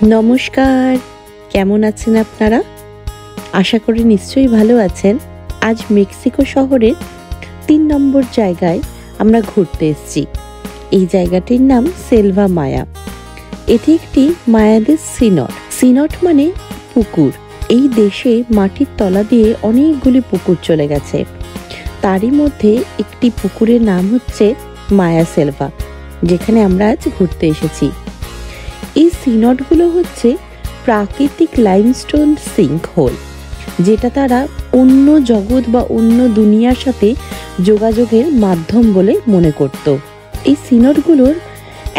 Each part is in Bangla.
নমস্কার, কেমন আছেন আপনারা? আশা করি নিশ্চয়ই ভালো আছেন। আজ মেক্সিকো শহরের ৩ নম্বর জায়গায় আমরা ঘুরতে এসেছি। এই জায়গাটির নাম সেলভা মায়া। এটি একটি মায়াদের সিনট। সিনট মানে পুকুর। এই দেশে মাটির তলা দিয়ে অনেকগুলি পুকুর চলে গেছে। তারই মধ্যে একটি পুকুরের নাম হচ্ছে মায়া সেলভা, যেখানে আমরা আজ ঘুরতে এসেছি। এই সিনটগুলো হচ্ছে প্রাকৃতিক লাইমস্টোন সিঙ্ক হোল, যেটা তারা অন্য জগৎ বা অন্য দুনিয়ার সাথে যোগাযোগের মাধ্যম বলে মনে করত। এই সিনটগুলোর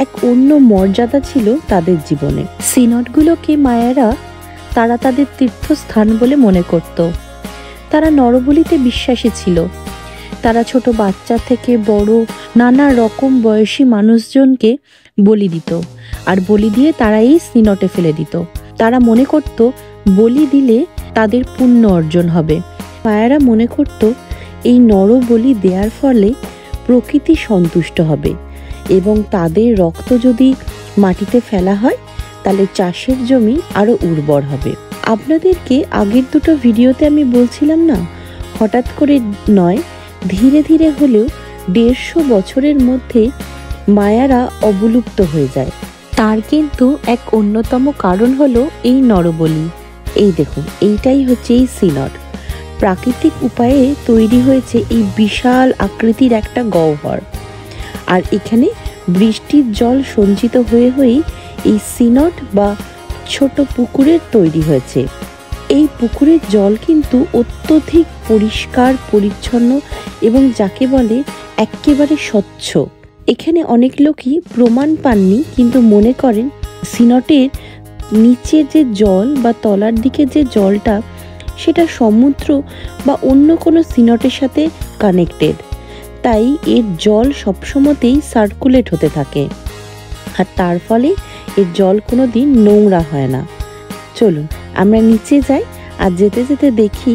এক অন্য মর্যাদা ছিল তাদের জীবনে। সিনটগুলোকে মায়ারা তারা তাদের তীর্থস্থান বলে মনে করত। তারা নরবলিতে বিশ্বাসী ছিল। তারা ছোট বাচ্চা থেকে বড় নানা রকম বয়সী মানুষজনকে বলি দিত, আর বলি দিয়ে তারা এই সিনটে ফেলে দিত। তারা মনে করত বলি দিলে তাদের পুণ্য অর্জন হবে। মায়ারা মনে করত এই নরবলি দেওয়ার ফলে প্রকৃতি সন্তুষ্ট হবে এবং তাদের রক্ত যদি মাটিতে ফেলা হয় তাহলে চাষের জমি আরো উর্বর হবে। আপনাদেরকে আগের দুটো ভিডিওতে আমি বলছিলাম না, হঠাৎ করে নয়, ধীরে ধীরে হলেও ১৫০ বছরের মধ্যে মায়ারা অবলুপ্ত হয়ে যায়। তার কিন্তু এক অন্যতম কারণ হলো এই নরবলি। এই দেখুন, এইটাই হচ্ছে এই সিনট। প্রাকৃতিক উপায়ে তৈরি হয়েছে এই বিশাল আকৃতির একটা গহ্বর, আর এখানে বৃষ্টির জল সঞ্চিত হয়ে হয়েই এই সিনট বা ছোট পুকুরের তৈরি হয়েছে। এই পুকুরের জল কিন্তু অত্যধিক পরিষ্কার পরিচ্ছন্ন এবং যাকে বলে একেবারে স্বচ্ছ। এখানে অনেক লোকই প্রমাণ পাননি, কিন্তু মনে করেন সিনটের নিচে যে জল বা তলার দিকে যে জলটা, সেটা সমুদ্র বা অন্য কোনো সিনটের সাথে কানেক্টেড। তাই এর জল সবসময়তেই সার্কুলেট হতে থাকে, আর তার ফলে এর জল কোনো দিন নোংরা হয় না। চলুন আমরা নিচে যাই, আর যেতে যেতে দেখি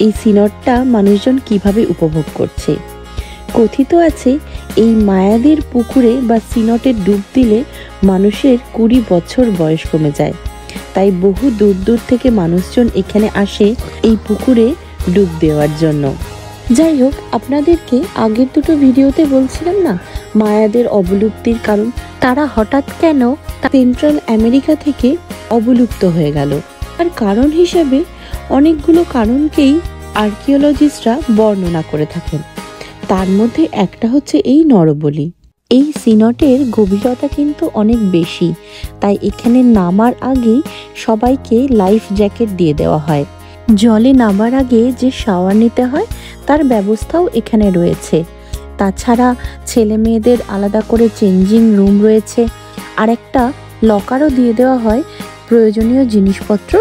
এই সিনটটা মানুষজন কিভাবে উপভোগ করছে। কথিত আছে এই মায়াদের পুকুরে বা সিনটে ডুব দিলে মানুষের ২০ বছর বয়স কমে যায়। তাই বহু দূর দূর থেকে মানুষজন এখানে আসে এই পুকুরে ডুব দেওয়ার জন্য। যাই হোক, আপনাদেরকে আগের দুটো ভিডিওতে বলছিলাম না মায়াদের অবলুপ্তির কারণ, তারা হঠাৎ কেন সেন্ট্রাল আমেরিকা থেকে অবলুপ্ত হয়ে গেল। আর কারণ হিসেবে অনেকগুলো কারণকেই আর্কিওলজিস্টরা বর্ণনা করে থাকেন। তার মধ্যে একটা হচ্ছে এই নরবলি। এই সিনটের গভীরতা কিন্তু অনেক বেশি, তাই এখানে নামার আগেই সবাইকে লাইফ জ্যাকেট দিয়ে দেওয়া হয়। জলে নামার আগে যে শাওয়ার নিতে হয় তার ব্যবস্থাও এখানে রয়েছে। তাছাড়া ছেলে মেয়েদের আলাদা করে চেঞ্জিং রুম রয়েছে, আর একটা লকারও দিয়ে দেওয়া হয় প্রয়োজনীয় জিনিসপত্র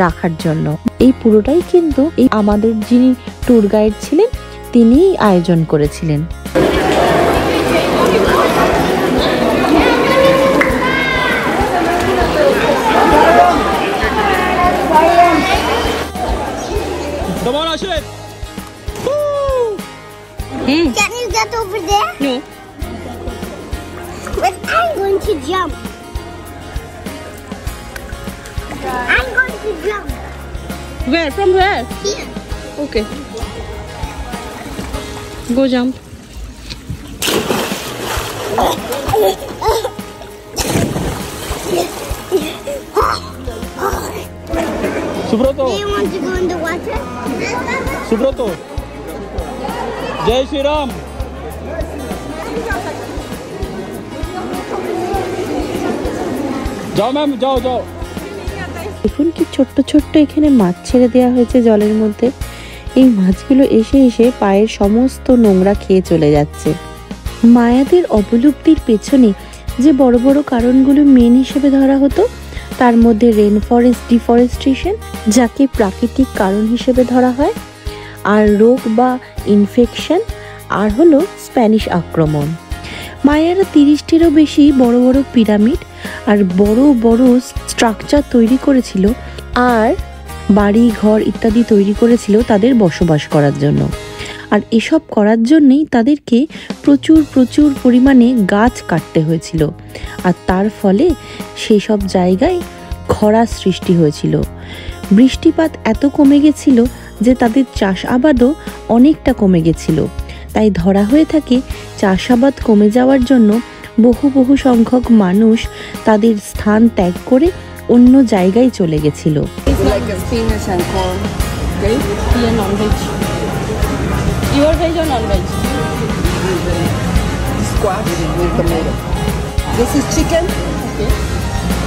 রাখার জন্য। এই পুরোটাই কিন্তু এই আমাদের যিনি ট্যুর গাইড ছিলেন তিনিই আয়োজন করেছিলেন। Can you get over there? No. But I'm going to jump. I'm going to jump. Where? From where? Here. Okay. Go jump. Subroto. Do you want to go in the water? Subroto. Jai Shri Ram. যাও ম্যাম, যাও যাও। দেখুন কি ছোট্ট ছোট্ট এখানে মাছ ছেড়ে দেওয়া হয়েছে জলের মধ্যে। এই মাছগুলো এসে এসে পায়ের সমস্ত নোংরা খেয়ে চলে যাচ্ছে। মায়াদের অবলুপ্তির পেছনে যে বড় বড় কারণগুলো মেন হিসেবে ধরা হতো, তার মধ্যে রেন ফরেস্ট ডিফরেস্টেশন, যাকে প্রাকৃতিক কারণ হিসেবে ধরা হয়, আর রোগ বা ইনফেকশন, আর হলো স্প্যানিশ আক্রমণ। মায়ারা ৩০টিরও বেশি বড় বড় পিরামিড আর বড় বড় স্ট্রাকচার তৈরি করেছিল, আর বাড়ি ঘর ইত্যাদি তৈরি করেছিল তাদের বসবাস করার জন্য। আর এসব করার জন্যই তাদেরকে প্রচুর প্রচুর পরিমাণে গাছ কাটতে হয়েছিল, আর তার ফলে সেই সব জায়গায় খরা সৃষ্টি হয়েছিল। বৃষ্টিপাত এত কমে গেছিল যে তাদের চাষাবাদও অনেকটা কমে গেছিল। তাই ধরা হয়ে থাকে চাষাবাদ কমে যাওয়ার জন্য বহু সংখ্যক মানুষ তাদের স্থান ত্যাগ করে অন্য জায়গায় চলে গেছিল। It's like a spinach and corn. Okay? Yeah, non-veg. You are veg or non-veg? Squash with tomato. This is chicken. Okay.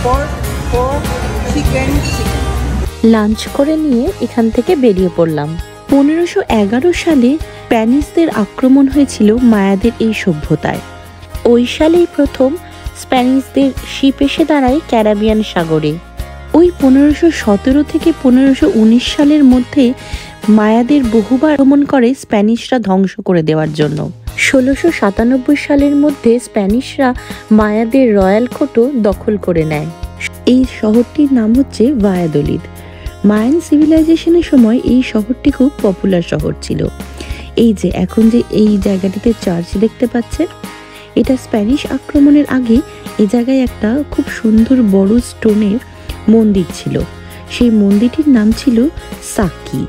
Pork, chicken. Lunch করে নিয়ে এখান থেকে বেরিয়ে পড়লাম। 1511 সালে স্প্যানিশদের আক্রমণ হয়েছিল মায়াদের এই সভ্যতায়। ওই সালেই প্রথম স্প্যানিশদের শিপ এসে দাঁড়ায় ক্যারিবিয়ান সাগরে। ওই 1517 থেকে 1519 সালের মধ্যে মায়াদের বহুবার আক্রমণ করে স্প্যানিশরা ধ্বংস করে দেওয়ার জন্য। 1697 সালের মধ্যে স্প্যানিশরা মায়াদের রয়্যাল কোর্টও দখল করে নেয়। এই শহরটির নাম হচ্ছে ভায়াদোলিদ। মায়ান সিভিলাইজেশনের সময় এই শহরটি খুব পপুলার শহর ছিল। এই যে এখন যে এই জায়গাটিতে চার্চ দেখতে পাচ্ছেন, এটা স্প্যানিশ আক্রমণের আগে এই জায়গায় একটা খুব সুন্দর বড় স্টোনের মন্দির ছিল। সেই মন্দিরটির নাম ছিল সাকি।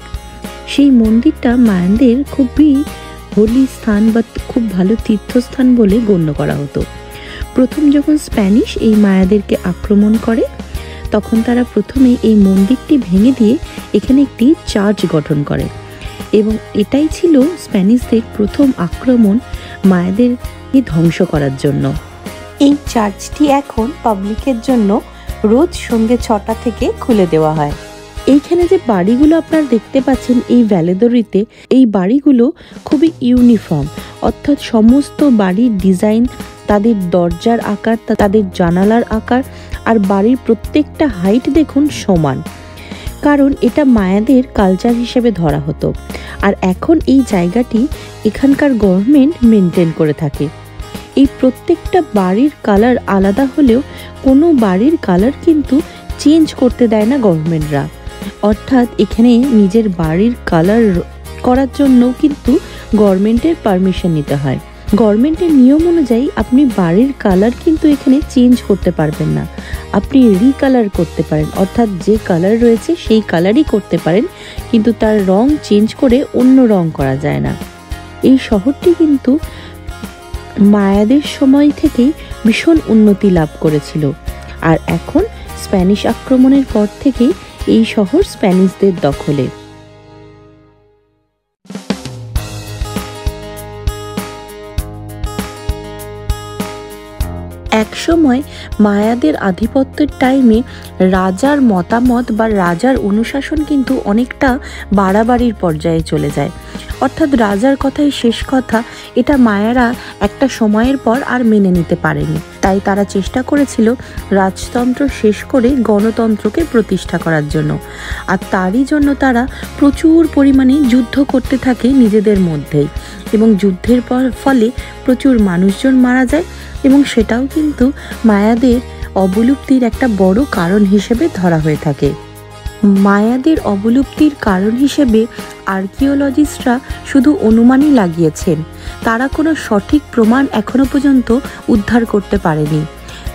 সেই মন্দিরটা মায়ানদের খুবই হোলি স্থান বা খুব ভালো তীর্থস্থান বলে গণ্য করা হতো। প্রথম যখন স্প্যানিশ এই মায়াদেরকে আক্রমণ করে তখন তারা প্রথমেই এই মন্দিরটি ভেঙে দিয়ে এখানে একটি চার্চ গঠন করে এবং এটাই ছিল স্প্যানিশদের প্রথম আক্রমণ মায়াদেরকে ধ্বংস করার জন্য। এই চার্চটি এখন পাবলিকের জন্য রোজ সন্ধ্যে 6টা থেকে খুলে দেওয়া হয়। এইখানে যে বাড়িগুলো আপনারা দেখতে পাচ্ছেন এই ভ্যালেদোরিতে, এই বাড়িগুলো খুবই ইউনিফর্ম, অর্থাৎ সমস্ত বাড়ির ডিজাইন, তাদের দরজার আকার, তাদের জানালার আকার আর বাড়ির প্রত্যেকটা হাইট দেখুন সমান, কারণ এটা মায়াদের কালচার হিসেবে ধরা হতো। আর এখন এই জায়গাটি এখানকার গভর্নমেন্ট মেনটেন করে থাকে। এই প্রত্যেকটা বাড়ির কালার আলাদা হলেও কোনো বাড়ির কালার কিন্তু চেঞ্জ করতে দেয় না গভর্নমেন্টরা, অর্থাৎ এখানে নিজের বাড়ির কালার করার জন্য কিন্তু গভর্নমেন্টের পারমিশন নিতে হয়। গভর্নমেন্টের নিয়ম অনুযায়ী আপনি বাড়ির কালার কিন্তু এখানে চেঞ্জ করতে পারবেন না, আপনি রিকালার করতে পারেন, অর্থাৎ যে কালার রয়েছে সেই কালারই করতে পারেন, কিন্তু তার রং চেঞ্জ করে অন্য রং করা যায় না। এই শহরটি কিন্তু মায়াদের সময় থেকেই ভীষণ উন্নতি লাভ করেছিল, আর এখন স্প্যানিশ আক্রমণের পর থেকেই এই শহর স্প্যানিশদের দখলে। একসময় মায়াদের আধিপত্যের টাইমে রাজার মতামত বা রাজার অনুশাসন কিন্তু অনেকটা বাড়াবাড়ির পর্যায়ে চলে যায়, অর্থাৎ রাজার কথাই শেষ কথা, এটা মায়ারা একটা সময়ের পর আর মেনে নিতে পারেনি। তাই তারা চেষ্টা করেছিল রাজতন্ত্র শেষ করে গণতন্ত্রকে প্রতিষ্ঠা করার জন্য, আর তারই জন্য তারা প্রচুর পরিমাণে যুদ্ধ করতে থাকে নিজেদের মধ্যেই, এবং যুদ্ধের ফলে প্রচুর মানুষজন মারা যায়, এবং সেটাও কিন্তু মায়াদের অবলুপ্তির একটা বড় কারণ হিসেবে ধরা হয়ে থাকে। মায়াদের অবলুপ্তির কারণ হিসেবে আর্কিওলজিস্টরা শুধু অনুমানই লাগিয়েছেন, তারা কোনো সঠিক প্রমাণ এখনো পর্যন্ত উদ্ধার করতে পারেনি।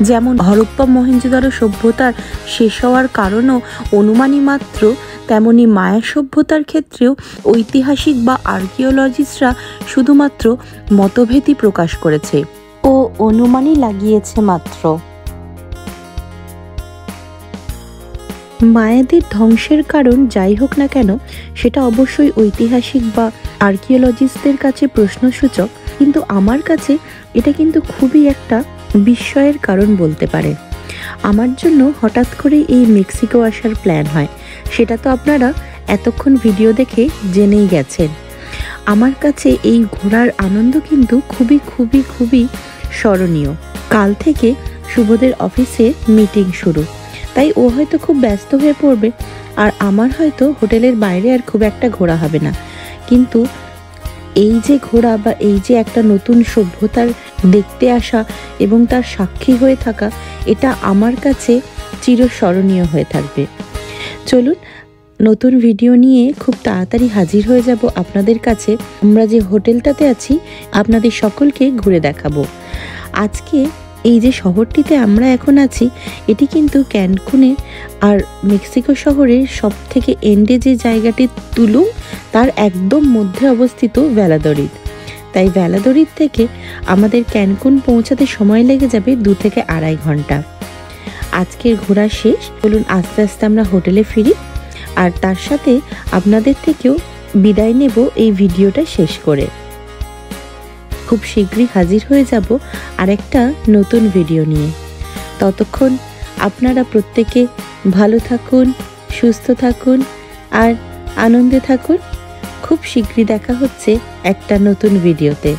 যেমন হরপ্পা মহেঞ্জোদারো সভ্যতার শেষ হওয়ার কারণও অনুমানই মাত্র, তেমনি মায়া সভ্যতার ক্ষেত্রেও ঐতিহাসিক বা আর্কিওলজিস্টরা শুধুমাত্র মতভেদই প্রকাশ করেছে ও অনুমানই লাগিয়েছে মাত্র। মায়াদের ধ্বংসের কারণ যাই হোক না কেন, সেটা অবশ্যই ঐতিহাসিক বা আর্কিওলজিস্টদের কাছে প্রশ্নসূচক, কিন্তু আমার কাছে এটা কিন্তু খুবই একটা বিস্ময়ের কারণ বলতে পারে। আমার জন্য হঠাৎ করে এই মেক্সিকো আসার প্ল্যান হয়, সেটা তো আপনারা এতক্ষণ ভিডিও দেখে জেনেই গেছেন। আমার কাছে এই ঘোরার আনন্দ কিন্তু খুবই খুবই খুবই স্মরণীয়। কাল থেকে শুভদের অফিসে মিটিং শুরু, তাই ও হয়তো খুব ব্যস্ত হয়ে পড়বে, আর আমার হয়তো হোটেলের বাইরে আর খুব একটা ঘোরা হবে না। কিন্তু এই যে ঘোরা বা এই যে একটা নতুন সভ্যতার দেখতে আসা এবং তার সাক্ষী হয়ে থাকা, এটা আমার কাছে চিরস্মরণীয় হয়ে থাকবে। চলুন নতুন ভিডিও নিয়ে খুব তাড়াতাড়ি হাজির হয়ে যাব আপনাদের কাছে। আমরা যে হোটেলটাতে আছি আপনাদের সকলকে ঘুরে দেখাবো। আজকে এই যে শহরটিতে আমরা এখন আছি এটি কিন্তু ক্যানকুনের আর মেক্সিকো শহরের সব থেকে এন্ডে যে জায়গাটি তুলুম তার একদম মধ্যে অবস্থিত ভ্যালাদোলিদ। তাই ভ্যালাদোলিদ থেকে আমাদের ক্যানকুন পৌঁছাতে সময় লেগে যাবে 2 থেকে 2.5 ঘন্টা। আজকের ঘোরা শেষ, বলুন আস্তে আস্তে আমরা হোটেলে ফিরি আর তার সাথে আপনাদের থেকেও বিদায় নেব এই ভিডিওটা শেষ করে। খুব শীঘ্রই হাজির হয়ে যাব আরেকটা নতুন ভিডিও নিয়ে। ততক্ষণ আপনারা প্রত্যেকে ভালো থাকুন, সুস্থ থাকুন আর আনন্দে থাকুন। খুব শীঘ্রই দেখা হচ্ছে একটা নতুন ভিডিওতে।